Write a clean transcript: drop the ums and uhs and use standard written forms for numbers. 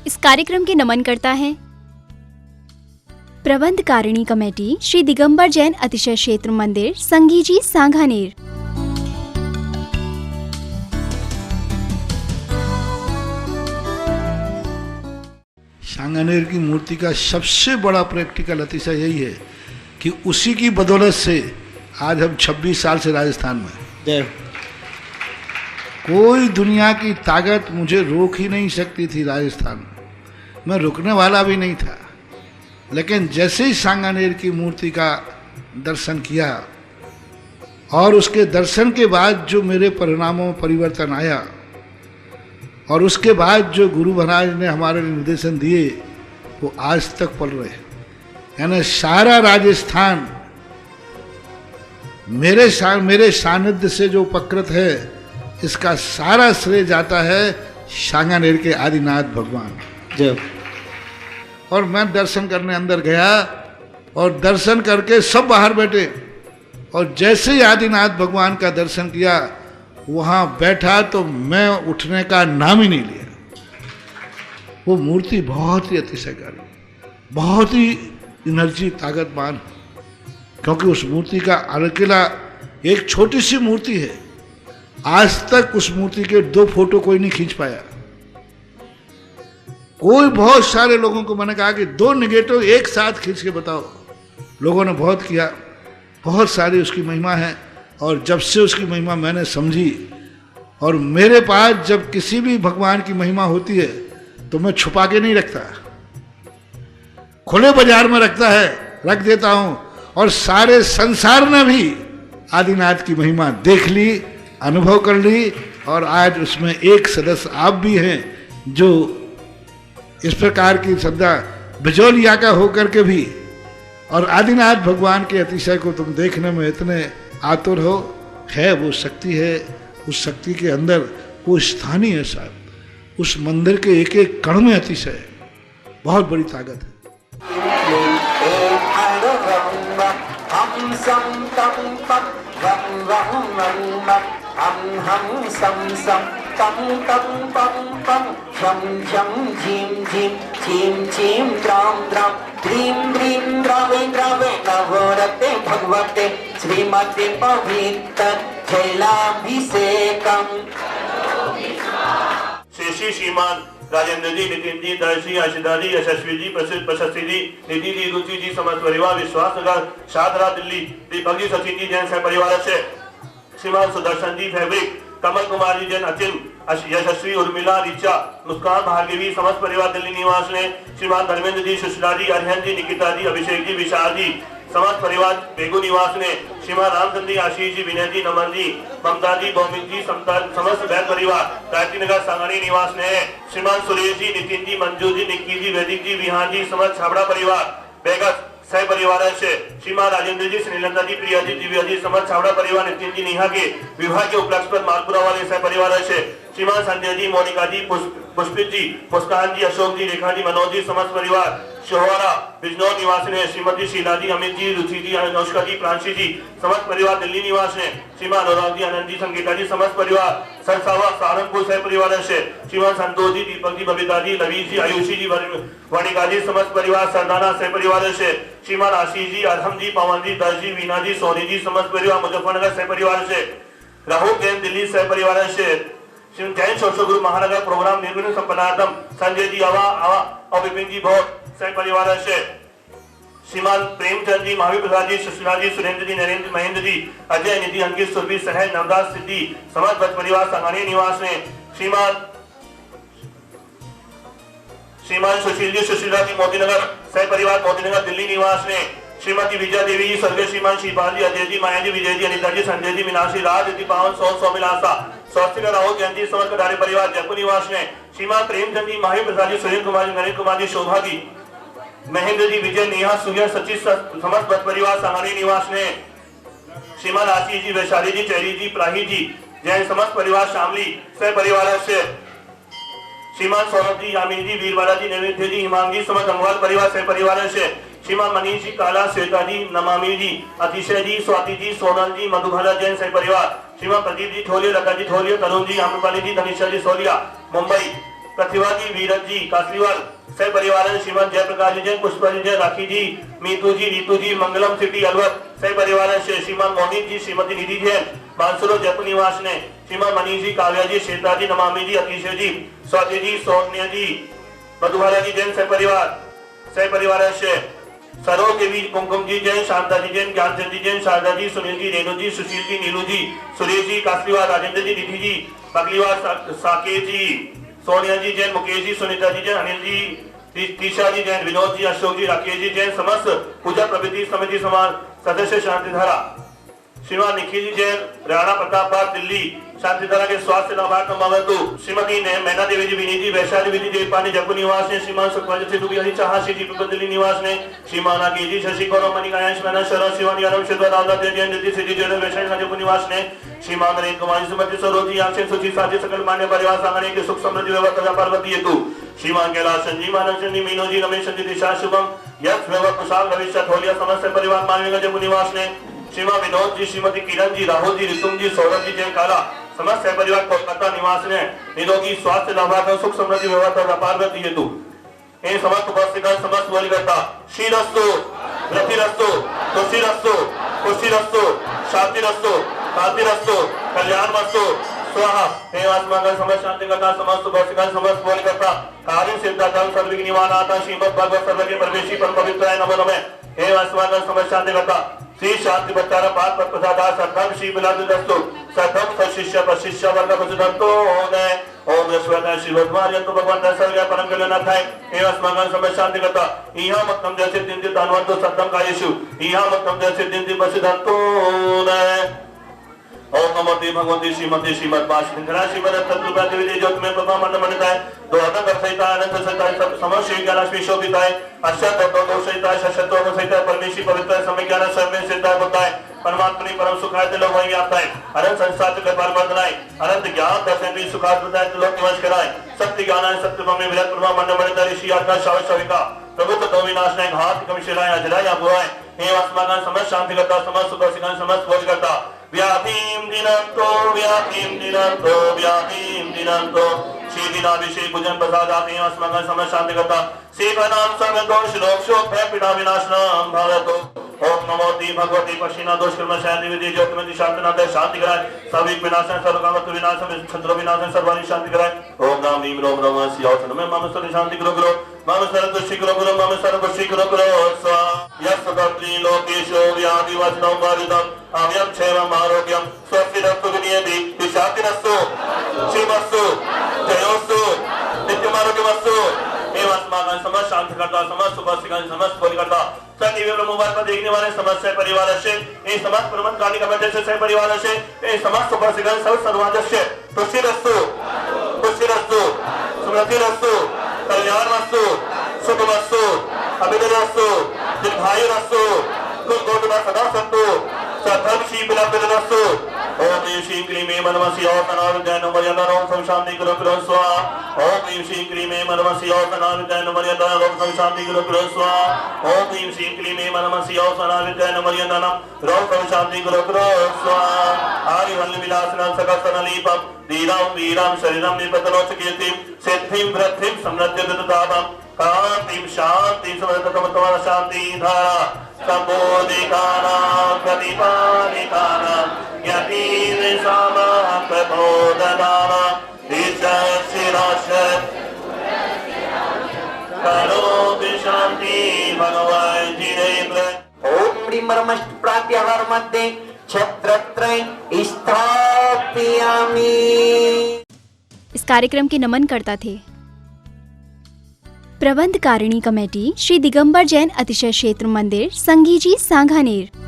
इस कार्यक्रम के नमन करता है प्रबंधकारिणी कमेटी श्री दिगंबर जैन अतिशय क्षेत्र मंदिर संगीजी सांगानेर। सांगानेर की मूर्ति का सबसे बड़ा प्रैक्टिकल अतिशय यही है कि उसी की बदौलत से आज हम 26 साल से राजस्थान में हैं। कोई दुनिया की ताकत मुझे रोक ही नहीं सकती थी राजस्थान में, मैं रुकने वाला भी नहीं था। लेकिन जैसे ही सांगानेर की मूर्ति का दर्शन किया और उसके दर्शन के बाद जो मेरे परिणामों में परिवर्तन आया और उसके बाद जो गुरु महाराज ने हमारे निर्देशन दिए वो आज तक पल रहे। यानी सारा राजस्थान मेरे सानिध्य से जो उपकृत है, इसका सारा श्रेय जाता है सांगानेर के आदिनाथ भगवान जब। और मैं दर्शन करने अंदर गया और दर्शन करके सब बाहर बैठे और जैसे ही आदिनाथ भगवान का दर्शन किया वहाँ बैठा तो मैं उठने का नाम ही नहीं लिया। वो मूर्ति बहुत ही अतिशयकारी, बहुत ही एनर्जी ताकतवान, क्योंकि उस मूर्ति का अकेला एक छोटी सी मूर्ति है। आज तक उस मूर्ति के 2 फोटो कोई नहीं खींच पाया। कोई बहुत सारे लोगों को मैंने कहा कि 2 नेगेटिव एक साथ खींच के बताओ, लोगों ने बहुत किया। बहुत सारी उसकी महिमा है और जब से उसकी महिमा मैंने समझी और मेरे पास जब किसी भी भगवान की महिमा होती है तो मैं छुपा के नहीं रखता, खुले बाजार में रख देता हूं। और सारे संसार ने भी आदिनाथ की महिमा देख ली, अनुभव कर ली और आज उसमें एक सदस्य आप भी हैं जो इस प्रकार की श्रद्धा बिजौलिया का होकर के भी और आदिनाथ भगवान के अतिशय को तुम देखने में इतने आतुर हो। है वो शक्ति है, उस शक्ति के अंदर वो स्थानीय है साहब, उस मंदिर के एक एक कण में अतिशय है, बहुत बड़ी ताकत है। तम तम पम पम शम शम झीम झीम झीम झीम द्राम द्राम द्रीम द्रीम द्रावे द्रावे नवरते भगवते श्रीमते पवित्र जैलाभिषेकम। श्री श्रीमान राजेंद्र जी, नितिन जी, दर्शी, आशिदा जी, यशस्वी जी, प्रशस्ति जी, निधि जी, रुचि जी, समस्त परिवार, विश्वास नगर, शादरा दिल्ली, दीपक जी, सचिन जी, जैन सह परिवार से श्रीमान सुदर्शन जी, फैब्रिक, कमल कुमार जी, जैन अचिल, यशस्वी, उर्मिला, रिचा, मुस्कान, भार्गवी, समस्त परिवार दिल्ली निवास ने श्रीमान धर्मेंद्र जी, सुशीला जी, अरिहन जी, निकिता जी, अभिषेक जी, विशाल जी, समस्त परिवार बेगू निवास ने श्रीमान रामचंद्र जी, आशीष जी, विनय जी, नमन जी, ममता जी, भौमिक जी, समस्त बैल परिवार गायत्री नगर सांगानेर निवास ने श्रीमान सुरेश जी, नितिन जी, मंजू जी, निक्की जी, वैदिक जी, विहान जी, समस्त छाबड़ा परिवार बेगस सह परिवार से श्रीमान राजेंद्र जी, श्रीलंका जी, प्रिया जी, दिव्या जी, समस्त छावड़ा परिवार, नितिन जी, नेहा के विवाह के उपलक्ष्य पर मालपुरा वाले सह परिवार से श्रीमान संजय जी, मोनिका जी, पुष्पित जी, मुस्कान जी, अशोक जी, रेखा जी, मनोज जी, समस्त परिवार शोहरा बिजनौर निवासी ने श्रीमती शीला जी, अमित जी, रुचि जी, अनुष्का जी, प्रांशी जी, समस्त परिवार दिल्ली निवास ने श्रीमान अनुराग जी, आनंद जी, संगीता जी, समस्त परिवार सरसावा सहारनपुर सह परिवार से श्रीमान संतोष जी, दीपक जी, बबीता जी, लवीश जी, आयुषी जी, वाणिका जी, समस्त परिवार सरदाना सह परिवार से श्रीमान आशीष जी, अरहम जी, पवन जी, दर्श जी, वीना जी, सोनी जी, समस्त परिवार मुजफ्फरनगर सह परिवार से राहुल जैन दिल्ली सह परिवार से जैन सोशल ग्रुप महानगर प्रोग्राम निर्विघ्न संपन्नार्थम संजय जी आवा और विपिन जी भौत सह परिवार से श्रीमान प्रेमचंद जी, महावीर प्रसाद जी, सुशीला जी, सुरेंद्र जी, नरेंद्र, महेंद्र जी, अजय, निधि, अंकित, सुरभि, सहज, नवदास, सिद्धि, समस्त बच परिवार सांगानेर निवास में श्रीमान सुशील जी, सुशीला जी, मोतीनगर सह परिवार मोतीनगर दिल्ली निवास में श्रीमती विजया देवी जी, स्वर्गीय श्रीमान शिवपाल जी, अजय जी, माया जी, विजय जी, अनिता जी, संजय जी, मीनाक्षी, राज, पावन, सौमिलासा, स्वास्थ्य राहुल जैन जी, समस्त कटारे परिवार जयपुर निवास में श्रीमान प्रेमचंद जी, महावीर प्रसाद जी, सुरेंद्र कुमार जी, नरेंद्र कुमार जी, शोभा जी, महेंद्र जी, विजय, नेहा, सूर्य, सचिव, समस्त बच परिवार सांगानेर निवास ने श्रीमान आशीष जी, वैशाली जी, चेरी जी, प्राही जी, जैन समस्त परिवार शामली सह परिवार से श्रीमान सौरभ जी, यामिनी जी, वीरवाला जी, नैवेद्य जी, हिमांग जी, समस्त अमवाल परिवार सह परिवार से श्रीमान मनीष जी, काला, श्वेता जी, नमामि जी, अतिशय जी, स्वाति जी, सोनल जी, मधुबाला जैन सह परिवार श्रीमान प्रदीप जी ठोलिया, लता जी ठोलिया, तरुण जी, आम्रपाली जी, धनीशा जी सोलिया, मुंबई प्रतिभाजी वीरज जी कासलीवाल सह परिवार श्रीमान जयप्रकाश जी जैन, पुष्पा जी जैन, राखी जी, मीतू जी, नीतू जी, मंगलम सिटी अलवर सह परिवार से श्रीमान मोहित जी, श्रीमती निधि जैन, बांसुरो जयपुर निवास ने श्रीमान मनीष जी, काव्या जी, श्वेता जी, नमामि जी, अतीश जी, स्वाति जी, सौम्या जी, मधुबाला जी जैन सह परिवार से सरो के बीच कुमकुम जी जैन, शांता जी जैन, ज्ञानचंद जी जैन, शारदा जी, सुनील जी, रेणु जी, सुशील जी, नीलू जी, सुरेश जी कासलीवाल, राजेंद्र जी, निधि जी बकलीवाल, साकेत जी, सोनिया जी जैन, मुकेश जी, सुनीता जी जैन, अनिल जी, तीशा जी जैन, विनोद जी, अशोक जी, राकेश जी जैन, समस्त पूजा प्रवृत्ति समिति समाज सदस्य शांतिधारा श्रीमान निखिल जी जैन, राणा प्रतापबाग दिल्ली शांतिधारा के स्वास्थ्य लाभार्थ मवतु श्रीमती ने मैना देवी जी, विनीत जी, वैशाली विधि देवपानी जयपुर निवास ने श्रीमान सुखपाल सिद्धू बिहारी चाहाशी जी दिल्ली निवास ने श्रीमान आगे जी, शशि गौरव मणि गायन मैना शरण शिवान यादव शिवा रामदास जैन, निधि सिद्धि जैन, वैशाली जयपुर निवास ने श्रीमान नरेंद्र कुमार सुमति सरोजी आक्षेप सुची साथी सकल मान्य परिवार सांगने के सुख समृद्धि व्यवस्था पार्वती हेतु श्रीमान कैलाश जी, मानव चंदी, मीनो जी, रमेश जी, दिशा शुभम यश व्यवहार कुशाल भविष्य होलिया समस्त परिवार मानवेगा जयपुर निवास ने श्रीमान विनोद जी, श्रीमती किरण जी, राहुल जी, रितुम जी, सौरभ जी जैन काला समस्त परिवार कोलकाता निवास ने निरोगी स्वास्थ्य लाभार्थ सुख समृद्धि व्यवस्था पार्वती हेतु हे समस्त उपस्थित समस्त बोलकर्ता श्रीरस्तु रतिरस्तु तुष्टिरस्तु पुष्टिरस्तु शांतिरस्तु कांतिरस्तु कल्याणमस्तु स्वाहा हे आत्मागण समस्त शांति करता समस्त उपस्थित समस्त बोलकर्ता कार्य सिद्धार्थं सर्वविघ्न निवारणाता श्रीमद् भागवत सर्वज्ञ परमेश्वरी परम पवित्राय नमो नमः हे आत्मागण समस्त शांति करता श्री शांति बच्चारा पाठ पर प्रसादा सद्धम श्री बिलादु दस्तु सद्धम सशिष्य प्रशिष्य वर्ग प्रसिद्धंतो ने ओम विश्वनाथ श्री भगवान यंतो भगवान दर्शन गया परम कल्याण थाय हे अस्माकं समस्त शांति करता इहा मत्तम जैसे दिन दिन दानवंतो सद्धम कायेषु इहा मत्तम जैसे दिन दिन प्रसिद्धंतो ने ओम नमो देव भगवती श्रीमती श्रीमद् भाषिंद्रा श्रीमद् तत्त्वज्ञान देवी ज्योति में प्रभा मंडल मंडिताय दो अनंत सहिता अनंत सहिता समस्त ज्ञान शोभिताय अष्ट तत्व सहिता शतत्व सहिता परमेश्वरी पवित्र समय ज्ञान समय सिद्धा होताय परमात्मा परम सुखाय लोग वही आता है अनंत संसार के पार बदलाय अनंत ज्ञान दर्शन भी सुखाय बताए लोग निवास कराए सत्य ज्ञान सत्य में विरत प्रभा मंडल मंडिताय ऋषि आत्मा शाव शविका प्रभु तो विनाश नहीं घात कमिशिलाय अजलाय बुआय हे आत्मागण समस्त शांति करता समस्त सुख सिखान समस्त बोल करता व्यापीं दिनंतो श्री दिनाभिषेक पूजन प्रसादाते अस्माकं समस्त शांति करता सेवनाम सर्व दोष रोग शोक भय पीड़ा विनाशनम भवतु ओम नमो देव भगवती पश्चिना दोष कर्म शांति विधि ज्योतिमती शांतिनाथ शांति कराए सविक विनाशन सर्व कामत्व विनाशन छंद्र विनाशन सर्वाणी शांति कराए ओम नाम भीम रोम नमः शिवाय नमः मम सर्व शांति करो करो मम सर्व दुष्टि करो करो मम सर्व पुष्टि करो करो स्वा यस्य तत्रि लोकेशो व्याधि वचनं वारिदं अव्यं क्षेमम् आरोग्यं स्वस्तिरस्तु विनियति शान्तिरस्तु शिवस्तु जयोस्तु नित्यमारोग्यमस्तु एवं अस्माकं समस्त शांति करता समस्त उपस्थित समस्त बोल करता टीवी मोबाइल पर देखने वाले समस्त परिवार से ये समस्त प्रबंध कार्य कमेटी से परिवार से ये समस्त उपस्थित सब सर्वादस्य तुष्टिरस्तु पुष्टिरस्तु समृद्धिरस्तु कल्याणमस्तु सुखमस्तु अभिवृद्धिरस्तु दीर्घायुरस्तु कुलकोटिना सदा सन्तु सधर्म श्री बिलाबिलरस्तु ओम श्री क्लीं मे मनमसि औतनाविद्यानो मर्यादानो संशांति करो करो स्वाहा ओम श्री क्लीं मे मनमसि औतनाविद्यानो मर्यादानो संशांति करो करो स्वाहा ओम श्री क्लीं मे मनमसि औतनाविद्यानो मर्यादानो संशांति करो करो स्वाहा आरिवल्ल विलासनं सकसनलीपं धीरां वीरां शरीरं निपतनोचकीर्तिं सिद्धिं वृद्धिं समृद्धिर्दतापं कान्तिं शान्तिं समृद्धतमत्वं शान्ति धारा संबोधिकानां प्रतिपादिकानां यतीन्द्रसामां प्रबोधनानां ईशशिराशत् करोति शान्ति भगवान् जिनेन्द्र ओम ह्रीं परमष्ट प्रात्याहार मध्ये छत्रत्रय स्थापयामि। इस कार्यक्रम के नमन करता थे प्रबंध कारिणी कमेटी श्री दिगंबर जैन अतिशय क्षेत्र मंदिर संगीजी सांगानेर।